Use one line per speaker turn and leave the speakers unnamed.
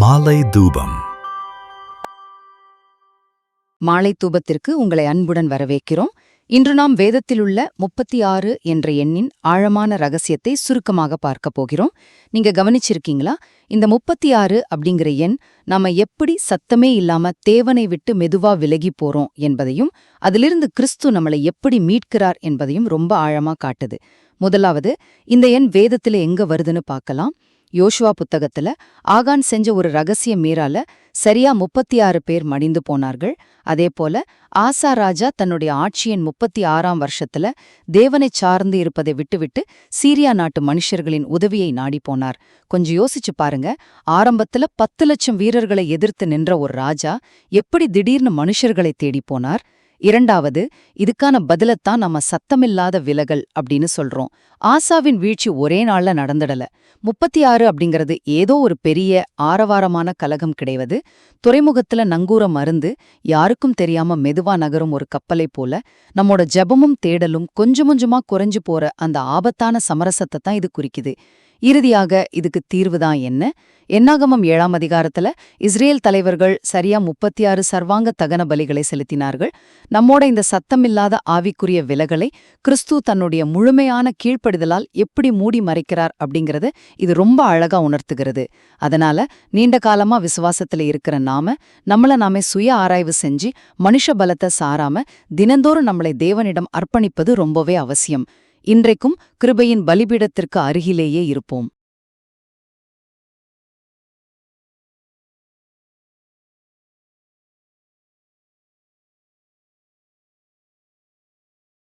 மாலை தூபம்.
மாலை தூபத்திற்கு உங்களை அன்புடன் வரவேற்கிறோம். இன்று நாம் வேதத்திலுள்ள 36 என்ற எண்ணின் ஆழமான ரகசியத்தை சுருக்கமாக பார்க்க போகிறோம். நீங்க கவனிச்சிருக்கீங்களா? இந்த 36 அப்படிங்கிற எண் நாம எப்படி சத்தமே இல்லாம தேவனை விட்டு மெதுவா விலகி போறோம் என்பதையும், அதிலிருந்து கிறிஸ்து நம்மளை எப்படி மீட்கிறார் என்பதையும் ரொம்ப ஆழமா காட்டுது. முதலாவது, இந்த எண் வேதத்துல எங்க வருதுன்னு பார்க்கலாம். யோசுவா புத்தகத்துல ஆகான் செஞ்ச ஒரு ரகசிய மீறால சரியா 36 பேர் மடிந்து போனார்கள். அதே போல ஆசா ராஜா தன்னுடைய ஆட்சியின் 36ஆம் வருஷத்துல தேவனை சார்ந்து இருப்பதை விட்டுவிட்டு சீரியா நாட்டு மனுஷர்களின் உதவியை நாடி போனார். கொஞ்சம் யோசிச்சு பாருங்க. ஆரம்பத்துல 10 லட்சம் வீரர்களை எதிர்த்து நின்ற ஒரு ராஜா எப்படி திடீர்னு மனுஷர்களை தேடி போனார்? இரண்டாவது, இதுக்கான பதிலத்தான் நம்ம சத்தமில்லாத விலகல் அப்படின்னு சொல்றோம். ஆசாவின் வீழ்ச்சி ஒரே நாள்ல நடந்துடல. 36 அப்படிங்கிறது ஏதோ ஒரு பெரிய ஆரவாரமான கலகம் கிடையாது. துறைமுகத்துல நங்கூரம் மருந்து யாருக்கும் தெரியாம மெதுவா நகரும் ஒரு கப்பலை போல நம்மோட ஜெபமும் தேடலும் கொஞ்சம் கொஞ்சமா குறைஞ்சு போற அந்த ஆபத்தான சமரசத்தை தான் இது குறிக்குது. இறுதியாக இதுக்கு தீர்வுதான் என்ன? என்னாகமம் 7ஆம் அதிகாரத்துல இஸ்ரேல் தலைவர்கள் சரியா 36 சர்வாங்க தகன பலிகளை செலுத்தினார்கள். நம்மோட இந்த சத்தமில்லாத ஆவிக்குரிய விலகலை கிறிஸ்து தன்னுடைய முழுமையான கீழ்ப்படிதலால் எப்படி மூடி மறைக்கிறார் அப்படிங்கறது இது ரொம்ப அழகா உணர்த்துகிறது. அதனால நீண்ட காலமா விசுவாசத்துல இருக்கிற நம்மள நாமே சுய ஆராய்வு செஞ்சு மனுஷ பலத்தை சாராம தினந்தோறும் நம்மளை தேவனிடம் அர்ப்பணிப்பது ரொம்பவே அவசியம். இன்றைக்கும் கிருபையின் பலிபீடத்திற்கு அருகிலேயே இருப்போம்.